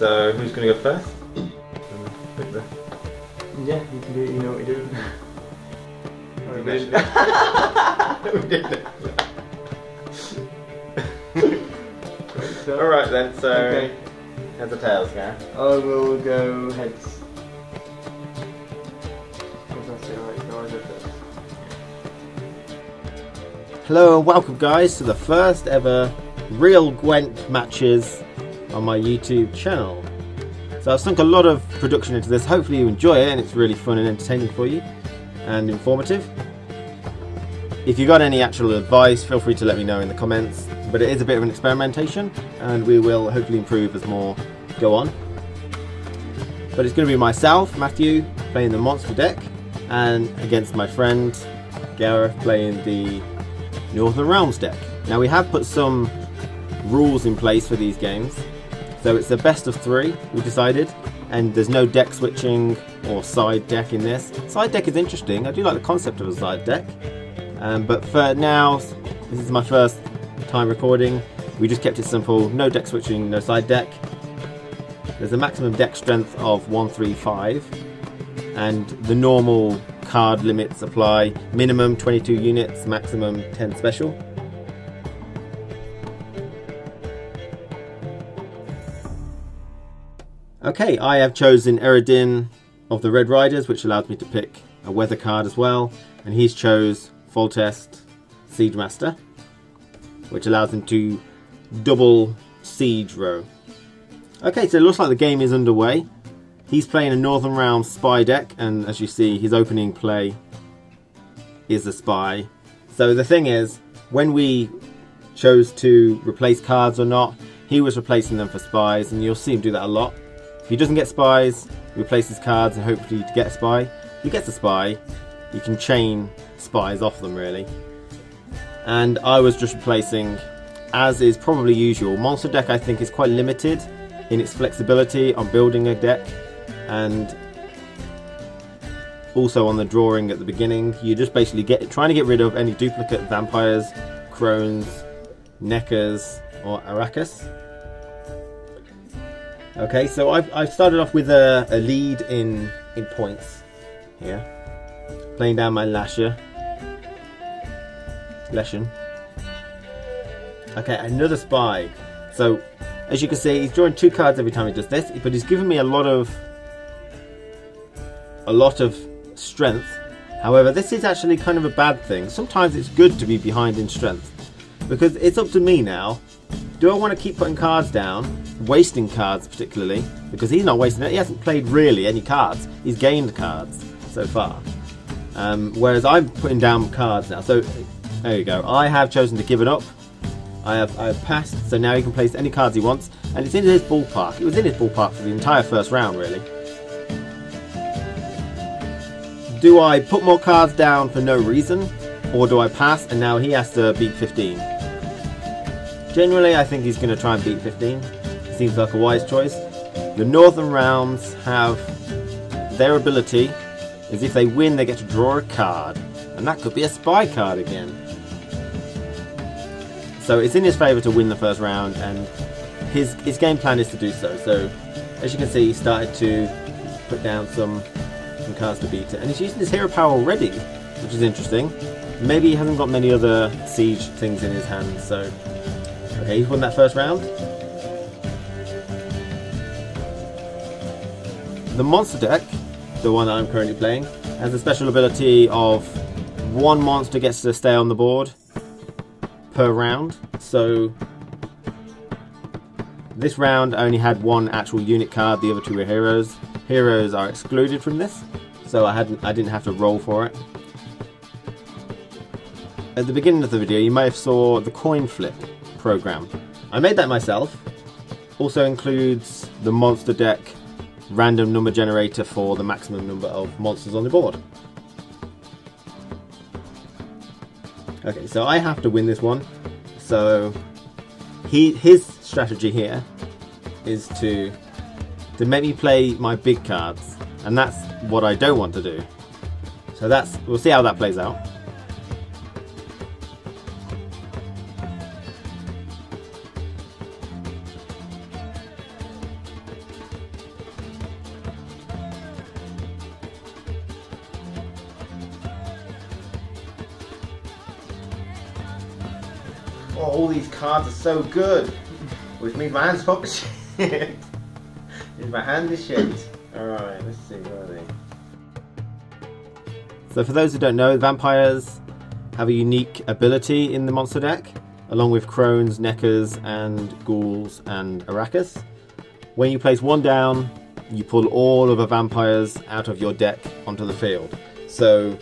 so who's going to go first? Yeah, you can do it, you know what you're doing. Alright then, so okay. Heads or tails, yeah? I will go heads. Hello and welcome guys to the first ever Real Gwent Matches on my YouTube channel. So I've sunk a lot of production into this, hopefully you enjoy it and it's really fun and entertaining for you and informative. If you got any actual advice, feel free to let me know in the comments, but it is a bit of an experimentation and we will hopefully improve as more go on. But it's going to be myself, Matthew, playing the monster deck, and against my friend Gareth playing the Northern Realms deck. Now we have put some rules in place for these games, so it's a best of 3 we decided, and there's no deck switching or side deck in this. Side deck is interesting, I do like the concept of a side deck, but for now, this is my first time recording, we just kept it simple, no deck switching, no side deck. There's a maximum deck strength of 135 and the normal card limits apply, minimum 22 units, maximum 10 special. Okay, I have chosen Eredin of the Red Riders, which allows me to pick a weather card as well, and he's chose Foltest Siege Master, which allows him to double siege row. Okay, so it looks like the game is underway. He's playing a Northern Realms spy deck, and as you see, his opening play is a spy. So the thing is, when we chose to replace cards or not, he was replacing them for spies, and you'll see him do that a lot. If he doesn't get spies, he replaces cards and hopefully to get a spy. If he gets a spy, you can chain spies off them really. And I was just replacing, as is probably usual. Monster deck I think is quite limited in its flexibility on building a deck, and also on the drawing at the beginning. You just basically trying to get rid of any duplicate vampires, crones, neckers or arakas. Okay, so I've started off with a lead in points here, playing down my Leshen. Okay, another spy. So as you can see, he's drawing 2 cards every time he does this, but he's giving me a lot of strength. However, this is actually kind of a bad thing. Sometimes it's good to be behind in strength, because it's up to me now. Do I want to keep putting cards down, wasting cards particularly, because he's not wasting it, he hasn't played really any cards, he's gained cards so far. Whereas I'm putting down cards now, so there you go. I have chosen to give it up. I have passed, so now he can place any cards he wants, and it's in his ballpark. It was in his ballpark for the entire first round, really. Do I put more cards down for no reason, or do I pass and now he has to beat 15? Generally, I think he's going to try and beat 15. Seems like a wise choice. The Northern Realms have their ability is if they win, they get to draw a card, and that could be a spy card again. So it's in his favour to win the first round, and his game plan is to do so. So as you can see, he started to put down some cards to beat it, and he's using his hero power already, which is interesting. Maybe he hasn't got many other siege things in his hand. So okay, he's won that first round. The monster deck, the one that I'm currently playing, has a special ability of 1 monster gets to stay on the board per round. So this round I only had 1 actual unit card, the other 2 were heroes. Heroes are excluded from this, so I didn't have to roll for it. At the beginning of the video you may have saw the coin flip program. I made that myself. Also includes the monster deck random number generator for the maximum number of monsters on the board. Okay, so I have to win this one. So his strategy here is to make me play my big cards, and that's what I don't want to do. So we'll see how that plays out. Oh, all these cards are so good. Which means my hand's proper shit. Means my hand is shit. Alright, let's see, where are they? So for those who don't know, vampires have a unique ability in the monster deck, along with crones, neckers, and ghouls and arakas. When you place one down, you pull all of the vampires out of your deck onto the field. So,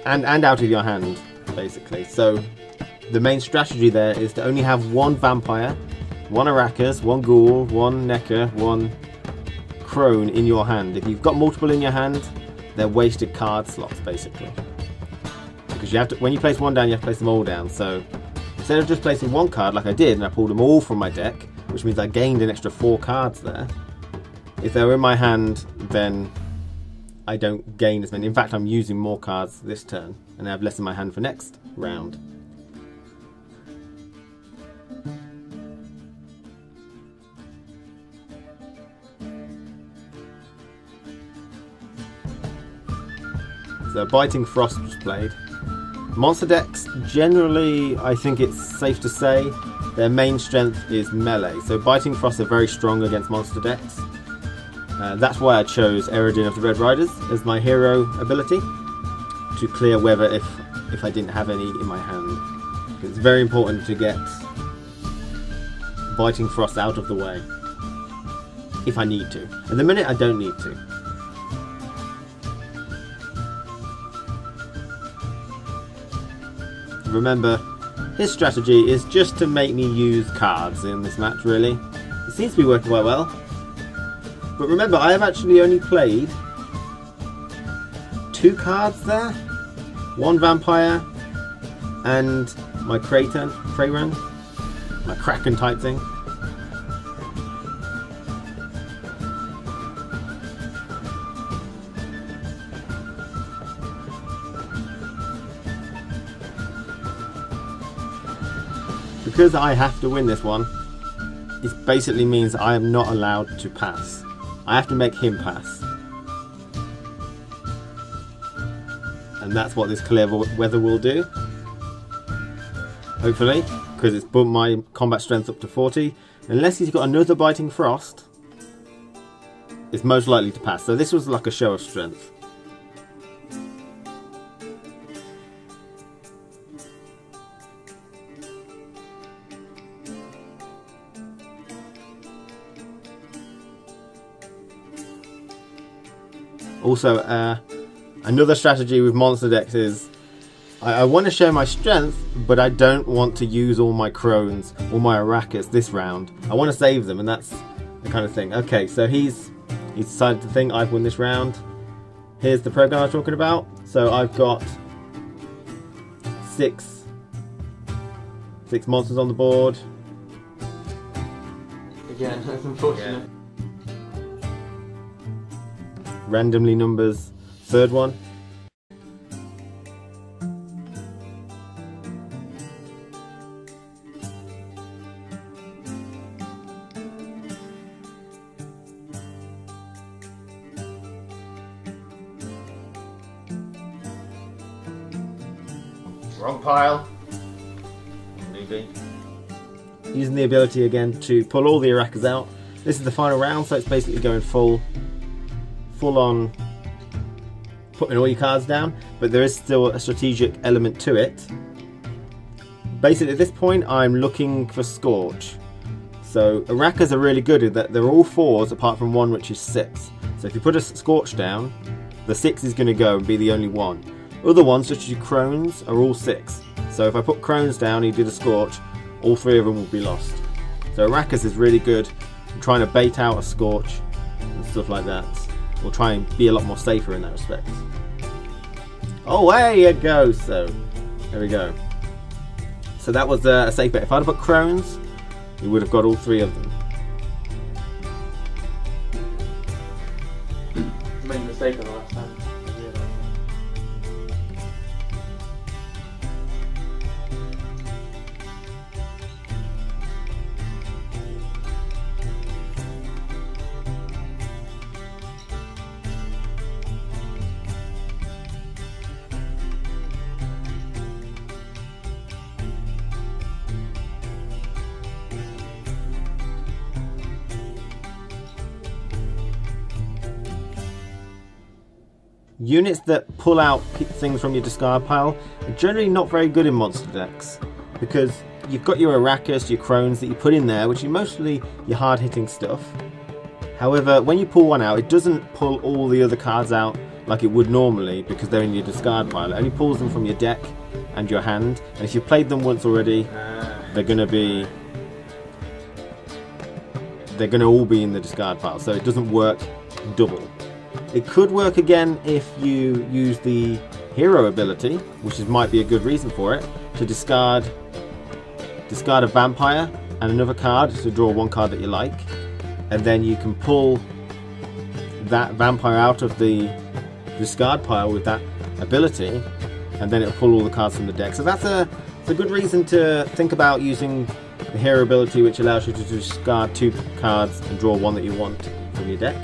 and out of your hand, basically. So the main strategy there is to only have one vampire, one arakas, one ghoul, one necker, one crone in your hand. If you've got multiple in your hand, they're wasted card slots, basically. Because you have to, when you place one down, you have to place them all down. So instead of just placing one card like I did, and I pulled them all from my deck, which means I gained an extra 4 cards there. If they're in my hand, then I don't gain as many. In fact, I'm using more cards this turn, and I have less in my hand for next round. So Biting Frost was played. Monster decks, generally, I think it's safe to say, their main strength is melee. So Biting Frost are very strong against monster decks. That's why I chose Eredin of the Red Riders as my hero ability, to clear weather if I didn't have any in my hand. It's very important to get Biting Frost out of the way, if I need to. At the minute, I don't need to. Remember, his strategy is just to make me use cards in this match, really. It seems to be working quite well. But remember, I have actually only played 2 cards there. 1 vampire and my Kraken, my Kraken type thing. Because I have to win this one, it basically means I am not allowed to pass. I have to make him pass. And that's what this clear weather will do. Hopefully, because it's bumped my combat strength up to 40. Unless he's got another Biting Frost, it's most likely to pass. So this was like a show of strength. Also, another strategy with monster decks is I want to show my strength, but I don't want to use all my crones or my arakas this round. I want to save them, and that's the kind of thing. Okay, so he's decided to think I've won this round. Here's the program I was talking about. So I've got six monsters on the board. Again, that's unfortunate. Yeah. Randomly numbers, third one. Wrong pile. Newbie. Using the ability again to pull all the arakas out. This is the final round, so it's basically going full on putting all your cards down, but there is still a strategic element to it. Basically at this point I'm looking for Scorch. So arakas are really good at that, they're all 4s apart from one which is 6. So if you put a Scorch down, the 6 is going to go and be the only one. Other ones such as your crones are all 6. So if I put crones down and you did a Scorch, all 3 of them will be lost. So arakas is really good in trying to bait out a Scorch and stuff like that. We'll try and be a lot more safer in that respect. Oh, there you go. So, there we go. So that was a safe bet. If I'd have put crones, we would have got all 3 of them. I made a mistake on the last time. units that pull out things from your discard pile are generally not very good in monster decks, because you've got your Arrakis, your Crones that you put in there, which are mostly your hard-hitting stuff. However, when you pull one out, it doesn't pull all the other cards out like it would normally, because they're in your discard pile. It only pulls them from your deck and your hand, and if you've played them once already, they're going to all be in the discard pile, so it doesn't work double. It could work again if you use the hero ability, which might be a good reason for it, to discard a vampire and another card to draw one card that you like, and then you can pull that vampire out of the discard pile with that ability, and then it'll pull all the cards from the deck. So that's a good reason to think about using the hero ability, which allows you to discard 2 cards and draw one that you want from your deck.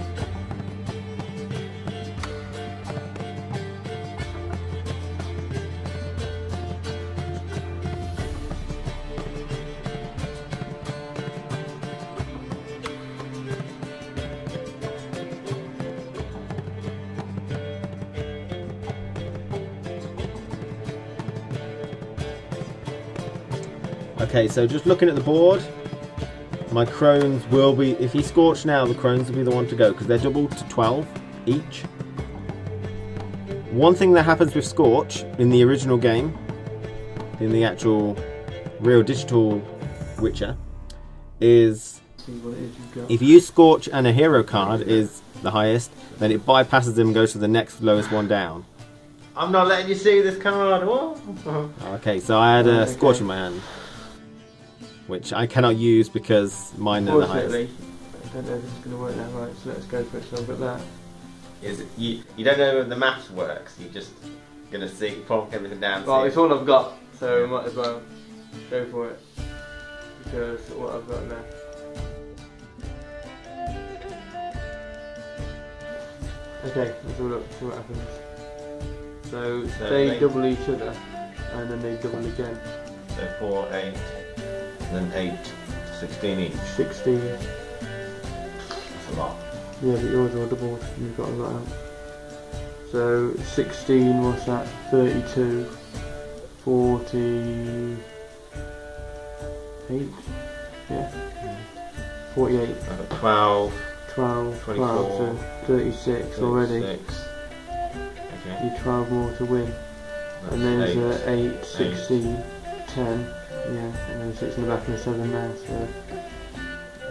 Okay, so just looking at the board, my Crones will be, if he Scorch now, the Crones will be the one to go, because they're doubled to 12 each. One thing that happens with Scorch in the original game, in the actual real digital Witcher, is if you Scorch and a hero card is the highest, then it bypasses them and goes to the next lowest one down. I'm not letting you see this card. What? Okay, so I had a Scorch in my hand, which I cannot use because mine are the highest. I don't know if it's going to work now, right, so let's go for it. So I've got that. Is it, you don't know if the maths works, you're just going to see, plonk everything down. Well, it's all I've got, so I might as well go for it, because what I've got now. Okay, let's all look, see what happens. So they double each other, and then they double again. So 4, 8, then 8, 16 each. 16. That's a lot. Yeah, but yours are doubled, you've got a lot out. So 16, what's that? 32, 48, yeah, 48. I've got 12, 12, 24, 12, so 36 already. 36. Okay. You 12 more to win. That's And then there's 8, 8. 16, 10, yeah, and then 6 in the back and 7 now, so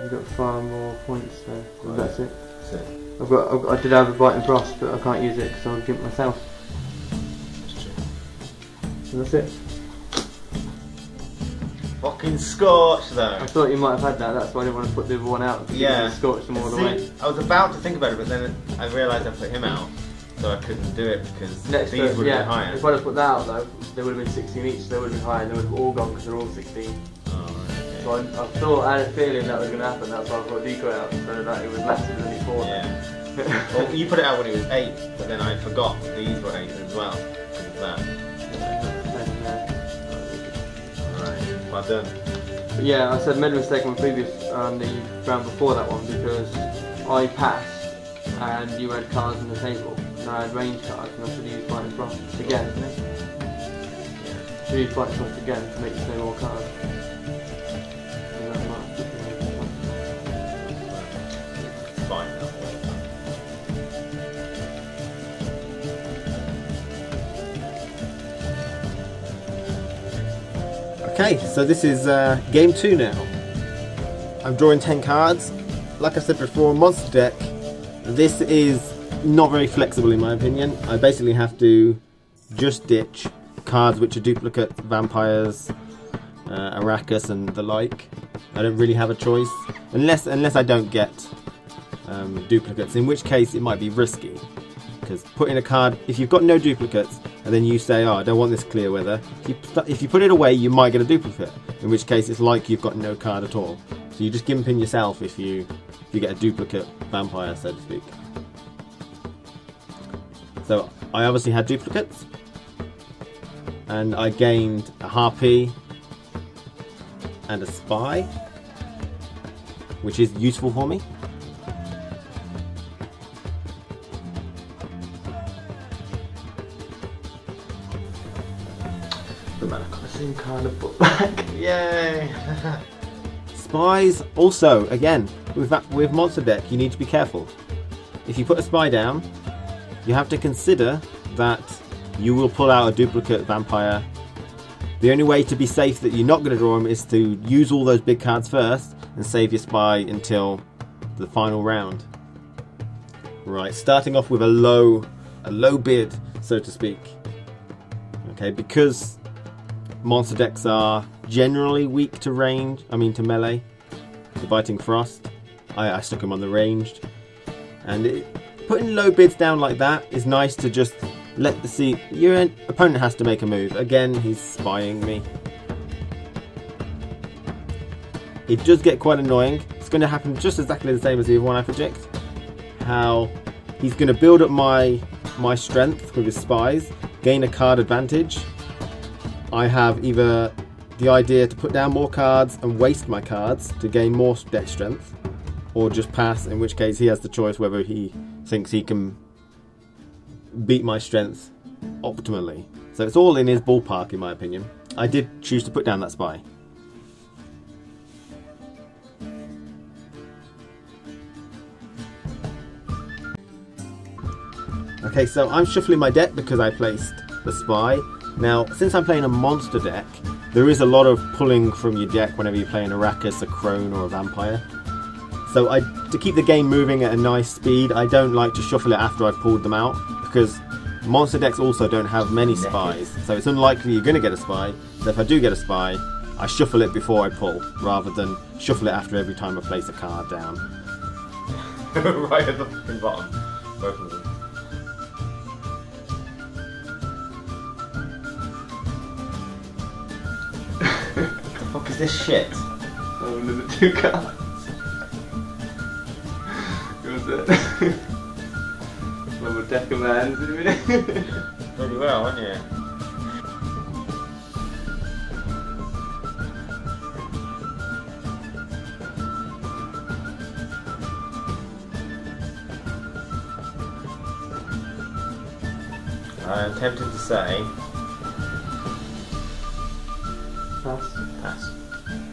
you've got 5 more points there. So Right. that's it. That's it. I did have a Biting Frost, but I can't use it because I'll give it myself. That's true. So that's it. Fucking Scorch though. I thought you might have had that, that's why I didn't want to put the other one out, because Yeah. you scorched them all the way. I was about to think about it, but then I realised I put him out, so I couldn't do it because Next these to, would have yeah, been higher. if I'd have put that out though, they would have been 16 each, so they would have been higher, and they would have all gone because they're all 16. Oh, right, So I had a feeling that was going to happen, that's why I put Decoy out, so that it was less than only 4. okay. Yeah. Well, you put it out when it was 8, but then I forgot these were 8 as well because of that. Alright, well done. But yeah, I said made a mistake on the round before that one, because I passed and you had cards on the table and I had range cards, and I should have used Biting Frost again, didn't I? Yeah. Should have used Biting Frost again to make you play more cards. So that might have It's fine now. Okay, so this is game 2 now. I'm drawing 10 cards. Like I said before, monster deck, this is not very flexible in my opinion. I basically have to just ditch cards which are duplicate, vampires, Arrakis and the like. I don't really have a choice, unless I don't get duplicates, in which case it might be risky. Because putting a card, if you've got no duplicates, and then you say, oh, I don't want this clear weather, if you put it away, you might get a duplicate, in which case it's like you've got no card at all. So you just gimp in yourself if you get a duplicate vampire, so to speak. So I obviously had duplicates, and I gained a harpy and a spy, which is useful for me. The man, I've got the same card of put back. Yay! Spies, also, again, with monster deck, you need to be careful. If you put a spy down, you have to consider that you will pull out a duplicate vampire. The only way to be safe that you're not going to draw him is to use all those big cards first and save your spy until the final round. Right, starting off with a low bid, so to speak. Okay, because monster decks are generally weak to range, to melee, the Biting Frost, I stuck him on the ranged. And putting low bids down like that is nice to just your opponent has to make a move. Again, he's spying me. It does get quite annoying. It's going to happen just exactly the same as the other one I predict. How he's going to build up my strength with his spies, gain a card advantage. I have either the idea to put down more cards and waste my cards to gain more deck strength, or just pass, in which case he has the choice whether he thinks he can beat my strength optimally. So it's all in his ballpark, in my opinion. I did choose to put down that spy. Okay, so I'm shuffling my deck because I placed the spy. Now, since I'm playing a monster deck, there is a lot of pulling from your deck whenever you're playing a Arrakis, a Crone, or a Vampire. So to keep the game moving at a nice speed, I don't like to shuffle it after I've pulled them out, because monster decks also don't have many spies, so it's unlikely you're going to get a spy. So if I do get a spy, I shuffle it before I pull, rather than shuffle it after every time I place a card down. Right at the fucking bottom, both of them. What the fuck is this shit? Oh, another 2 cards. Well, we'll deck of hands in a minute. Pretty well, aren't you? I'm tempted to say Pass. pass.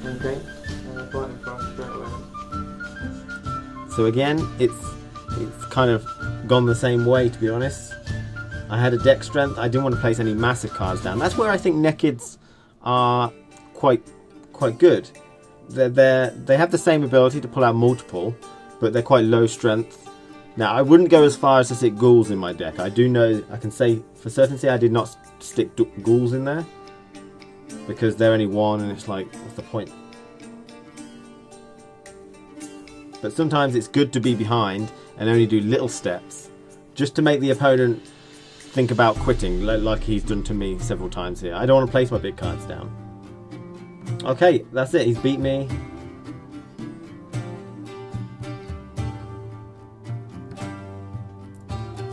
Okay. Biting Frost straight away. So again, it's kind of gone the same way, to be honest. I had a deck strength. I didn't want to place any massive cards down. That's where I think Nekids are quite good. They have the same ability to pull out multiple, but they're quite low strength. Now, I wouldn't go as far as to stick ghouls in my deck. I can say for certainty I did not stick ghouls in there, because they're only 1 and it's like, what's the point? But sometimes it's good to be behind and only do little steps, just to make the opponent think about quitting, like he's done to me several times here. I don't want to place my big cards down. Okay, that's it. He's beat me.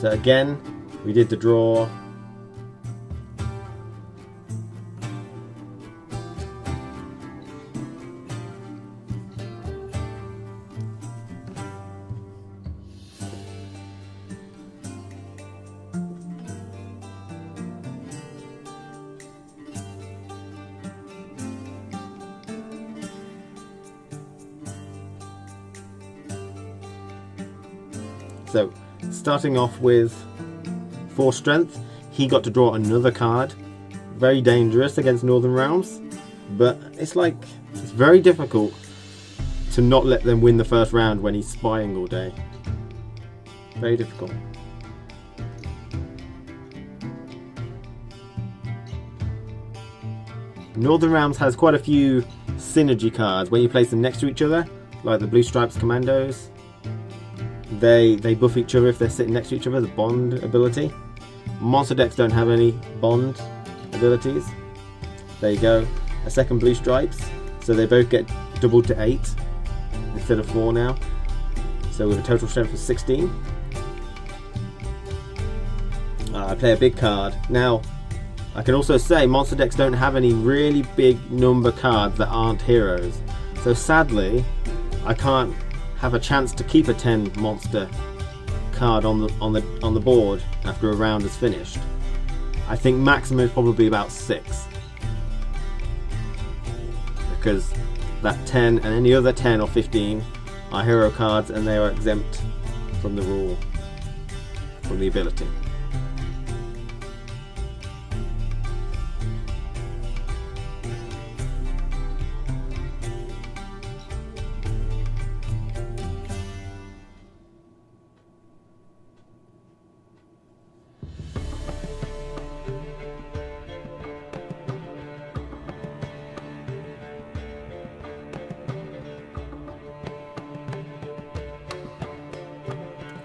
So again, we did the draw. So, starting off with 4 strength, he got to draw another card. Very dangerous against Northern Realms, but it's very difficult to not let them win the first round when he's spying all day. Very difficult. Northern Realms has quite a few synergy cards when you place them next to each other, like the Blue Stripes Commandos. They buff each other if they're sitting next to each other, the bond ability. Monster decks don't have any bond abilities. There you go, a second Blue Stripes, so they both get doubled to 8 instead of 4 now. So with a total strength of 16. I play a big card. Now, I can also say monster decks don't have any really big number cards that aren't heroes. So sadly, I can't have a chance to keep a 10 monster card on the board after a round is finished. I think maximum is probably about 6. because that 10 and any other 10 or 15 are hero cards and they are exempt from the rule, from the ability.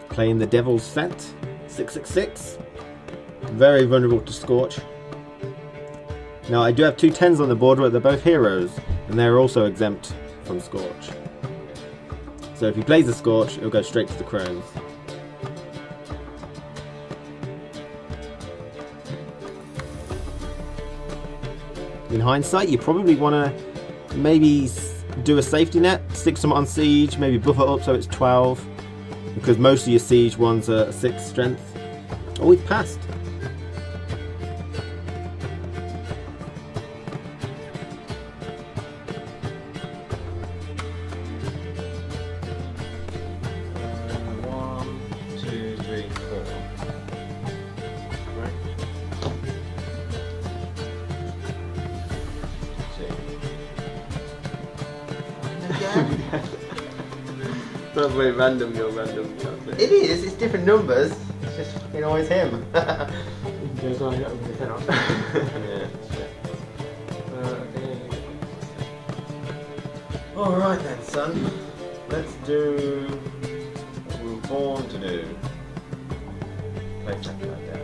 Playing the Devil's Scent, 666. Very vulnerable to Scorch. Now I do have two 10s on the board, but they're both heroes, and they're also exempt from Scorch. So if he plays a Scorch, it'll go straight to the Crones. In hindsight, you probably want to maybe do a safety net, stick some on Siege, maybe buff it up so it's 12. Because most of your siege ones are 6 strength. Oh, we've passed. One, two, three, four. Right. Two. That's very random, your random. It is, it's different numbers. It's just fucking always him. Yeah. Alright then, son. Let's do what we were born to do. Play something like that.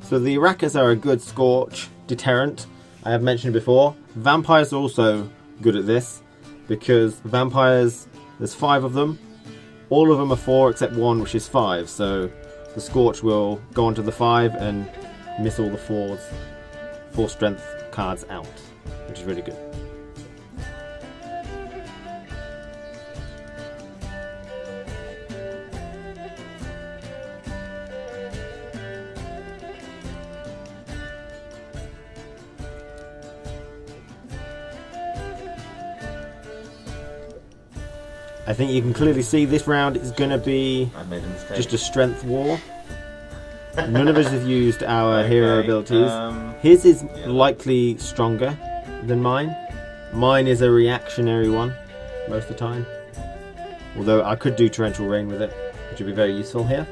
So the Rakas are a good Scorch deterrent. I have mentioned before. Vampires are also good at this because vampires, there's 5 of them. All of them are 4 except one, which is 5. So the Scorch will go onto the 5 and miss all the 4 strength cards out, which is really good. I think you can clearly see this round is going to be I made a mistake. just a strength war. None of us have used our Okay, hero abilities. His is likely stronger than mine. Mine is a reactionary one most of the time. Although I could do Torrential Rain with it, which would be very useful here.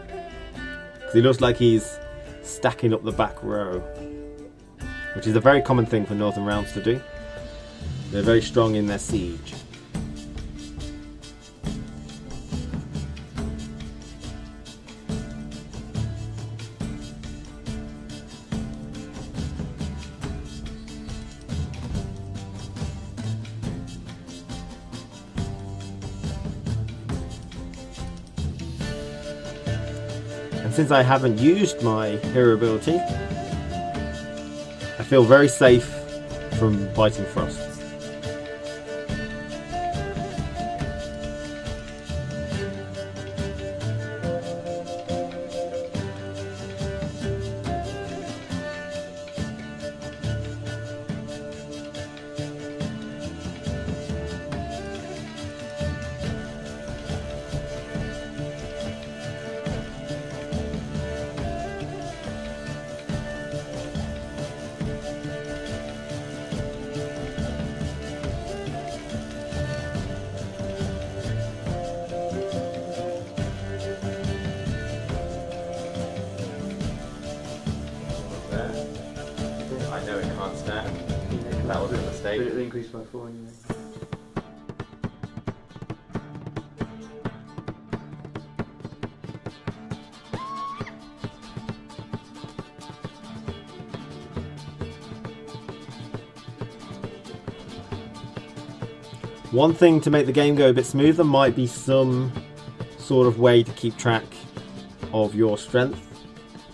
Because he looks like he's stacking up the back row, which is a very common thing for Northern Realms to do. They're very strong in their siege. And since I haven't used my hero ability, I feel very safe from Biting Frosts. I know it can't stand. That was a mistake. It increased by 4 anyway. One thing to make the game go a bit smoother might be some sort of way to keep track of your strength.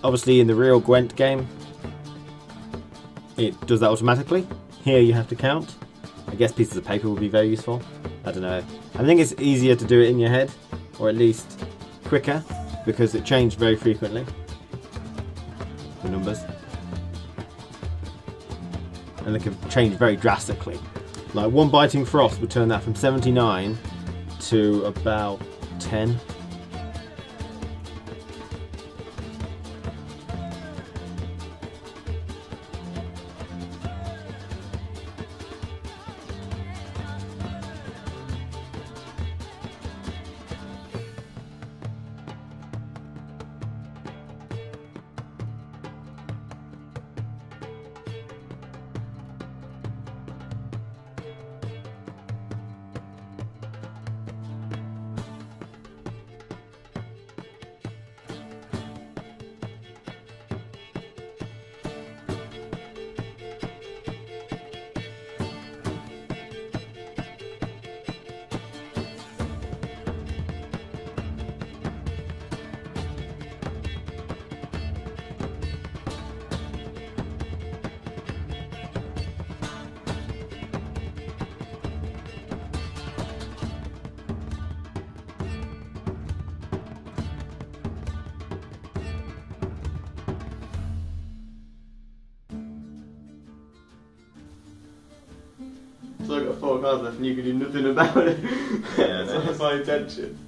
Obviously in the Real Gwent game it does that automatically. Here you have to count. I guess pieces of paper would be very useful. I don't know. I think it's easier to do it in your head, or at least quicker, because it changed very frequently, the numbers. And they can change very drastically. Like one biting frost would turn that from 79 to about 10. So I've got 4 cards left and you can do nothing about it. Yeah, That's my intention.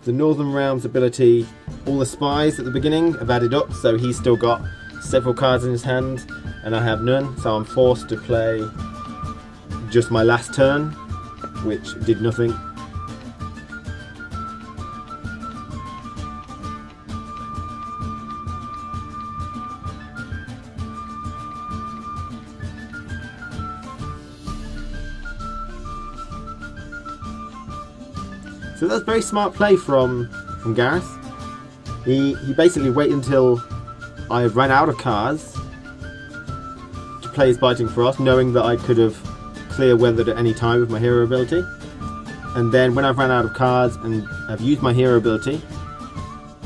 The Northern Realms ability, all the spies at the beginning have added up, so he's still got several cards in his hand and I have none, so I'm forced to play just my last turn, which did nothing. So that's very smart play from Gareth. He basically waited until I ran out of cards to play his Biting Frost, knowing that I could have clear weathered at any time with my hero ability. And then when I've ran out of cards and I've used my hero ability,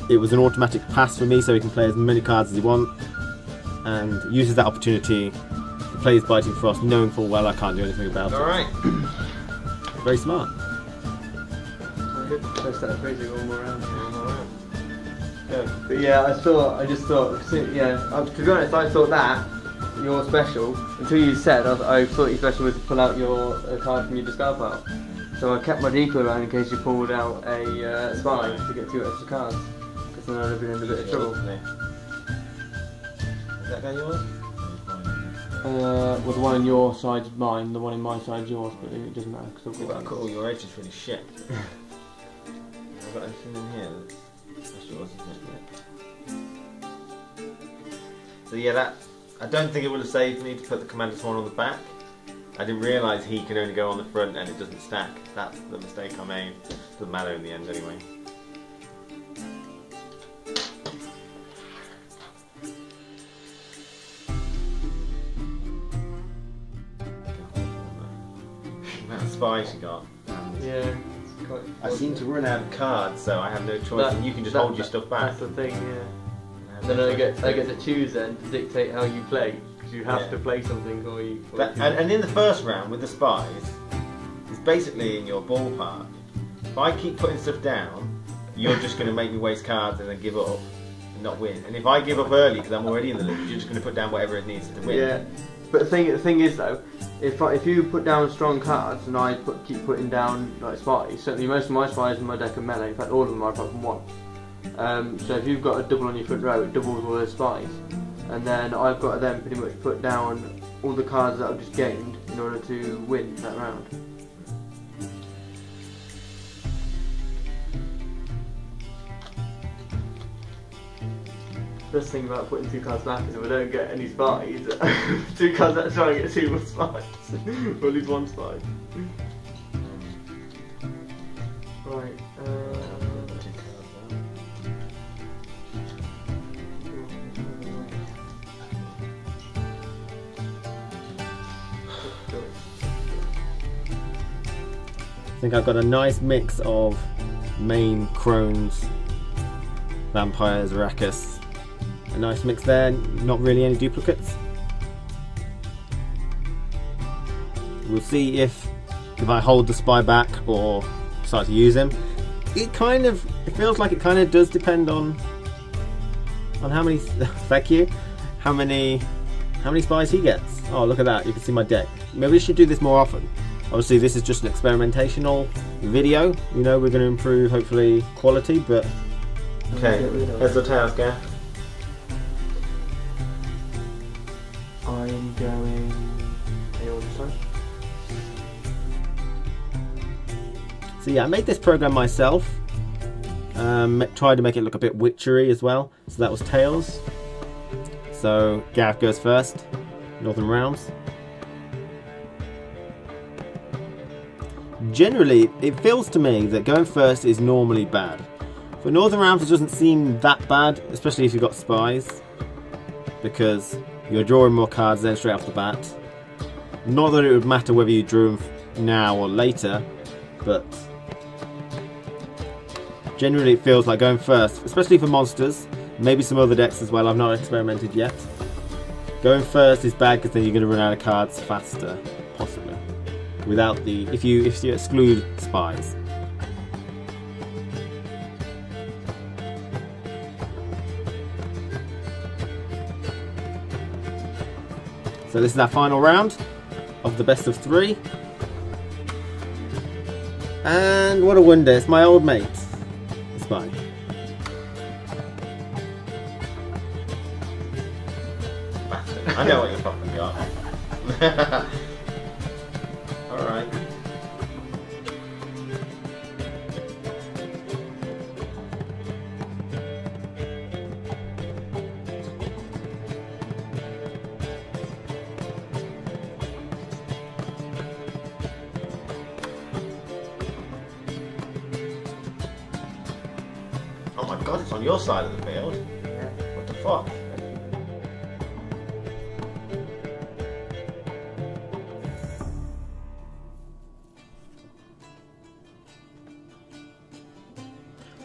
it was an automatic pass for me, so he can play as many cards as he wants, and uses that opportunity to play his Biting Frost, knowing full well I can't do anything about it. Alright. Very smart. Let's start phrasing all more around. Good. But yeah, I just thought, to be honest, I thought that your special, until you said, I thought your special was to pull out your card from your discard pile. So I kept my decoy around in case you pulled out a spy to get 2 extra cards, because then I'd have been in a bit of trouble. Is that guy yours? Well, the one on your side's mine, the one in my side's yours, but it doesn't matter. Cause Yeah, but I cut all your edges really shit. I've got anything in here that's yours, isn't it? So yeah, that I don't think it would have saved me to put the Commander Swan on the back. I didn't realise he can only go on the front and it doesn't stack. That's the mistake I made. Doesn't matter in the end anyway. That spy she got. Yeah. I seem to run out of cards, so I have no choice, and you can just hold your stuff back. That's the thing, yeah. Then I get to choose then to dictate how you play, because you have to play something or you... And in the first round with the spies, it's basically in your ballpark. If I keep putting stuff down, you're just going to make me waste cards and then give up and not win. And if I give up early because I'm already in the loop, you're just going to put down whatever it needs to win. Yeah. But the thing is though, if you put down strong cards and I keep putting down like spies, certainly most of my spies in my deck are melee. In fact, all of them are apart from one. So if you've got a double on your front row, it doubles all those spies, and then I've got to then pretty much put down all the cards that I've just gained in order to win that round. The best thing about putting 2 cards back is if I don't get any spies, 2 cards that try and get 2 more spies, or at least 1 spy. Right. think I've got a nice mix of main crones, vampires, Arrakis. A nice mix there, not really any duplicates. We'll see if I hold the spy back or start to use him. It feels like it kind of does depend on how many thank you, how many spies he gets. Oh, look at that, you can see my deck. Maybe we should do this more often. Obviously this is just an experimentational video, you know, we're going to improve hopefully quality, but okay, heads or tails, Gav? I'm going tails this time. So yeah, I made this program myself. Tried to make it look a bit witchery as well. So that was tails. So Gav goes first. Northern Realms. Generally, it feels to me that going first is normally bad. For Northern Realms, it doesn't seem that bad, especially if you've got spies, because you're drawing more cards then straight off the bat. Not that it would matter whether you drew them now or later, but generally it feels like going first, especially for monsters, maybe some other decks as well, I've not experimented yet. Going first is bad because then you're going to run out of cards faster, possibly. Without the, if you exclude spies. So this is our final round of the best of 3. And what a wonder, it's my old mate. It's fine. I know what you're fucking got. Alright. Oh my god, it's on your side of the field. What the fuck?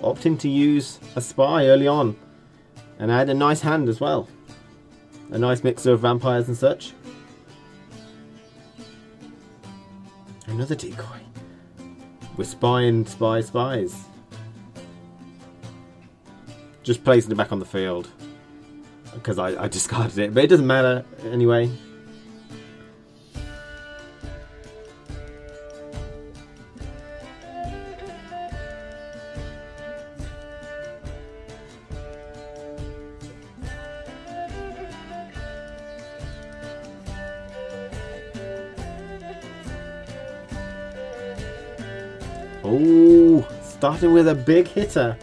Opting to use a spy early on, and I had a nice hand as well. A nice mixer of vampires and such. Another decoy. We're spying spies. Just placing it back on the field because I discarded it, but it doesn't matter anyway. Oh, starting with a big hitter.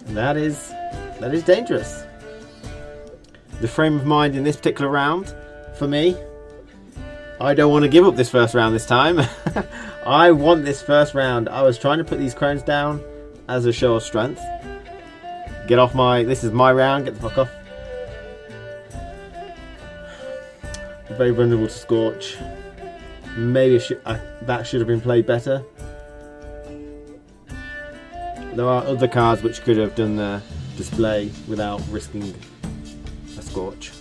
That is dangerous. The frame of mind in this particular round, for me, I don't want to give up this first round this time. I want this first round. I was trying to put these crones down as a show of strength. Get off my, this is my round, get the fuck off. Very vulnerable to Scorch. Maybe that should have been played better. There are other cards which could have done the display without risking a Scorch.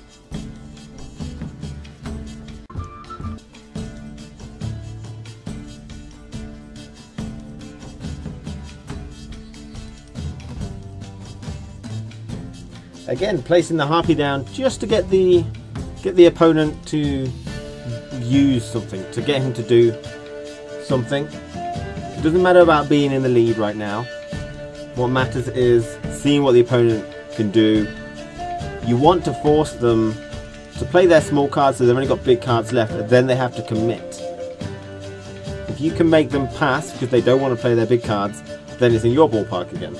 Again, placing the Harpy down just to get the opponent to use something, to get him to do something. It doesn't matter about being in the lead right now. What matters is seeing what the opponent can do. You want to force them to play their small cards so they've only got big cards left, then they have to commit. If you can make them pass because they don't want to play their big cards, then it's in your ballpark again.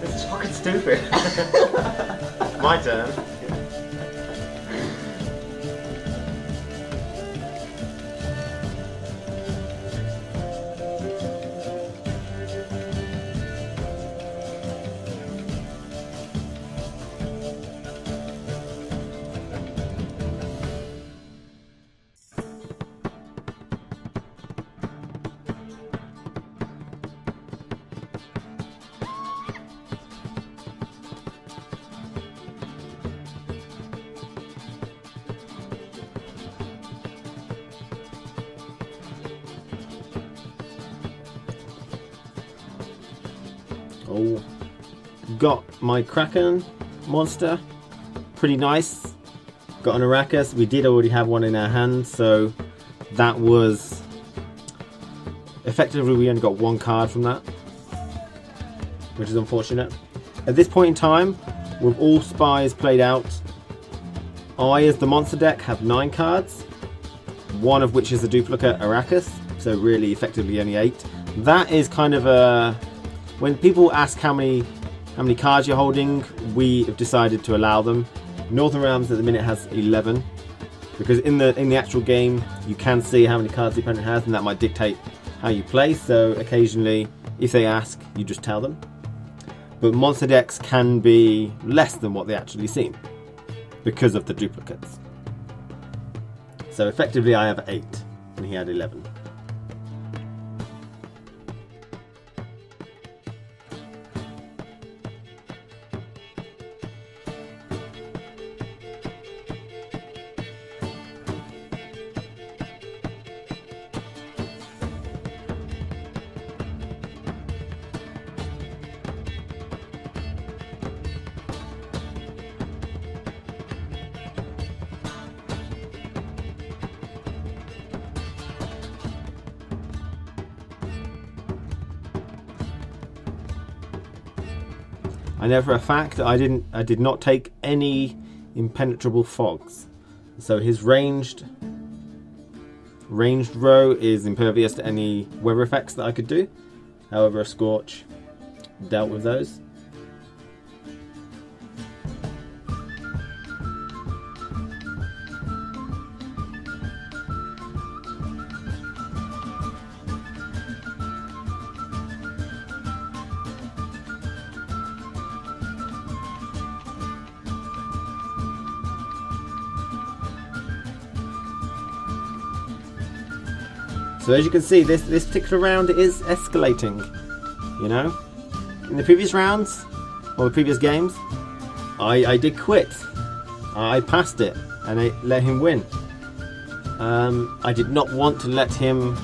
This is fucking stupid. My turn. Oh, got my Kraken monster. Pretty nice. Got an Arrakis. We did already have one in our hand, so that was effectively we only got one card from that, which is unfortunate. At this point in time, with all spies played out, I, as the monster deck, have 9 cards, one of which is a duplicate Arrakis, so really effectively only 8. That is kind of a... When people ask how many cards you're holding, we have decided to allow them. Northern Realms at the minute has 11, because in the actual game you can see how many cards the opponent has, and that might dictate how you play, so occasionally if they ask, you just tell them. But monster decks can be less than what they actually seem, because of the duplicates. So effectively I have 8, and he had 11. I know for a fact I did not take any impenetrable fogs. So his ranged row is impervious to any weather effects that I could do. However, a Scorch dealt with those. So as you can see, this particular round is escalating, you know? In the previous rounds, or the previous games, I did quit. I passed it, and I let him win. I did not want to let him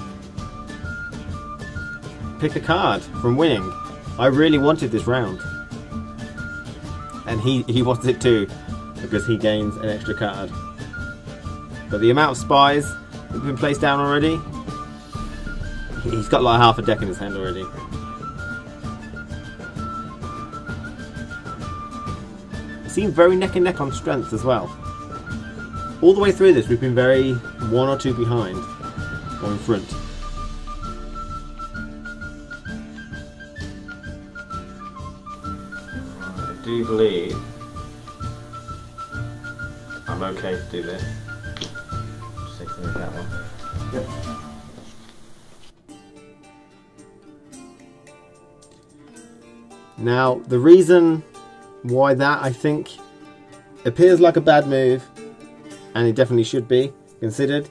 pick a card from winning. I really wanted this round. And he wanted it too, because he gains an extra card. But the amount of spies that have been placed down already, he's got like half a deck in his hand already. It seemed very neck and neck on strength as well. All the way through this we've been very 1 or 2 behind or in front. I do believe I'm okay to do this. Just take a look at that one. Yep. Now, the reason why that, I think, appears like a bad move, and it definitely should be considered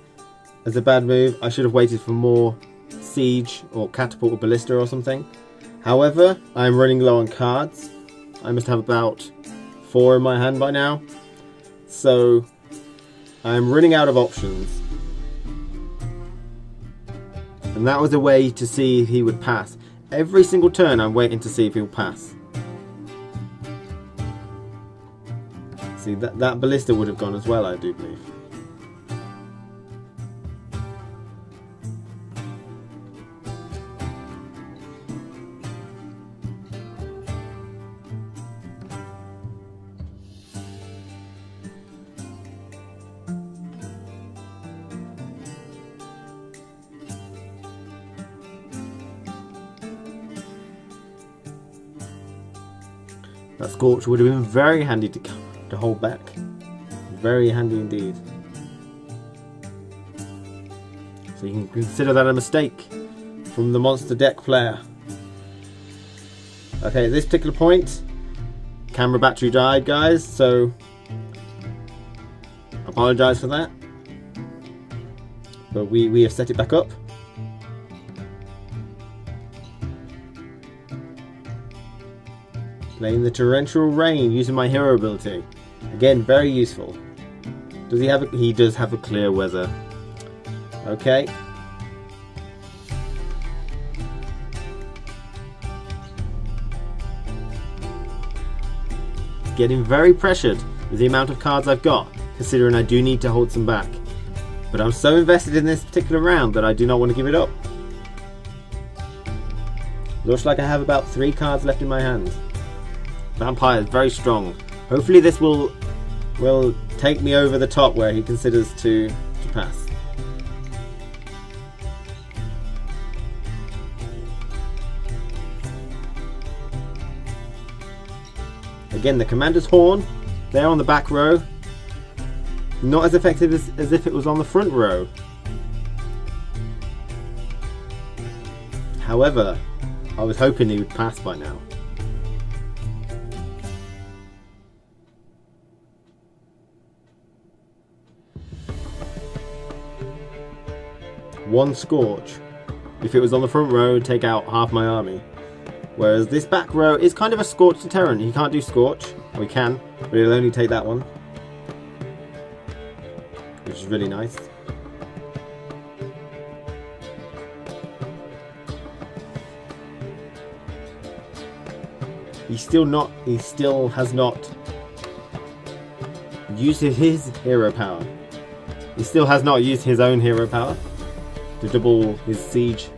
as a bad move. I should have waited for more Siege or Catapult or Ballista or something. However, I'm running low on cards. I must have about 4 in my hand by now. So, I'm running out of options. And that was a way to see if he would pass. Every single turn I'm waiting to see if he'll pass. See, that Ballista would have gone as well, I do believe. That Scorch would have been very handy to hold back. Very handy indeed. So you can consider that a mistake from the monster deck player. Okay, at this particular point, camera battery died, guys, so I apologise for that. But we have set it back up. Playing the Torrential Rain using my hero ability. Again, very useful. Does he have a, he does have a clear weather. Okay. getting very pressured with the amount of cards I've got, considering I do need to hold some back. But I'm so invested in this particular round that I do not want to give it up. Looks like I have about 3 cards left in my hand. Vampire is very strong. Hopefully this will take me over the top where he considers to pass. Again, the Commander's Horn, there on the back row. Not as effective as if it was on the front row. However, I was hoping he would pass by now. One Scorch. If it was on the front row, it'd take out half my army. Whereas this back row is kind of a Scorch deterrent. He can't do Scorch. We can, but he'll only take that one. Which is really nice. He still has not used his hero power. He still has not used his own hero power to double his siege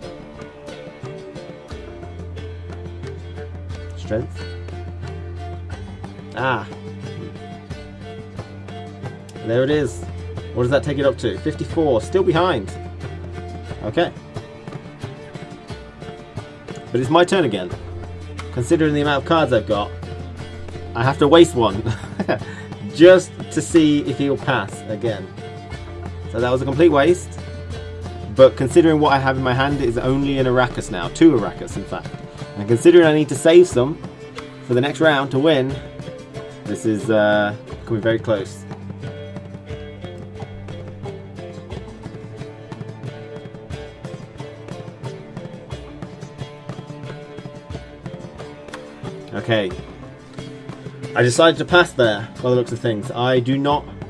strength. Ah, there it is. What does that take it up to? 54, still behind. Okay, but it's my turn again. Considering the amount of cards I've got, I have to waste one just to see if he'll pass again. So that was a complete waste. But considering what I have in my hand, it is only an Arrakis now. 2 Arrakis, in fact. And considering I need to save some for the next round to win, this is coming very close. Okay, I decided to pass there by the looks of things. I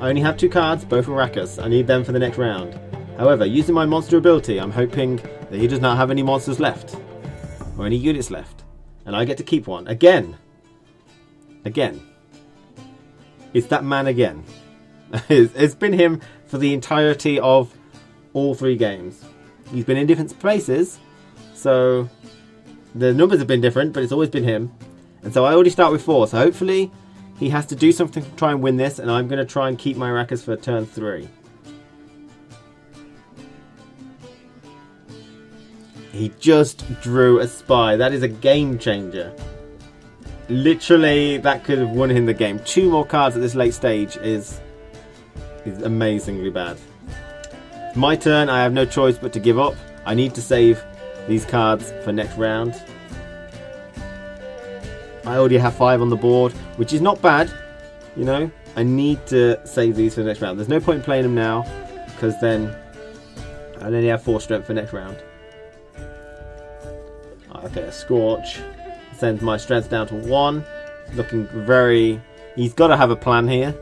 only have 2 cards, both Arrakis. I need them for the next round. However, using my monster ability, I'm hoping that he does not have any monsters left. Or any units left. And I get to keep one. Again. Again. It's that man again. It's been him for the entirety of all 3 games. He's been in different places, so the numbers have been different, but it's always been him. And so I already start with 4, so hopefully he has to do something to try and win this, and I'm going to try and keep my Arrakis for turn 3. He just drew a spy. That is a game changer. Literally, that could have won him the game. 2 more cards at this late stage is amazingly bad. My turn, I have no choice but to give up. I need to save these cards for next round. I already have 5 on the board, which is not bad, you know. I need to save these for the next round. There's no point in playing them now, because then I only have 4 strength for next round. Okay, a Scorch sends my strength down to 1. Looking very... He's got to have a plan here.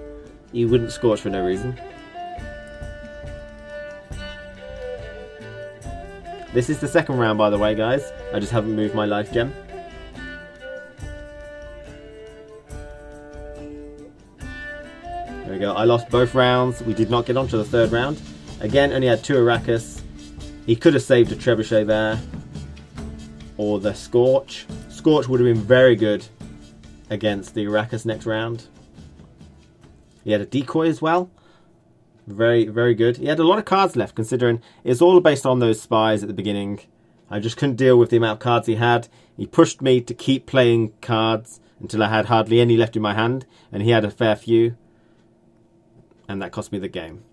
He wouldn't Scorch for no reason. This is the second round, by the way, guys. I just haven't moved my life gem. There we go. I lost both rounds. We did not get on to the 3rd round. Again, only had 2 Arrakis. He could have saved a Trebuchet there. Or the Scorch. Scorch would have been very good against the Arrakis next round. He had a decoy as well. Very, very good. He had a lot of cards left, considering it's all based on those spies at the beginning. I just couldn't deal with the amount of cards he had. He pushed me to keep playing cards until I had hardly any left in my hand, and he had a fair few. And that cost me the game.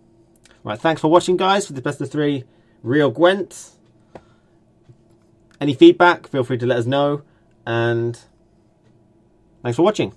Right, thanks for watching, guys, for the best of 3 Real Gwent. Any feedback, feel free to let us know. And thanks for watching.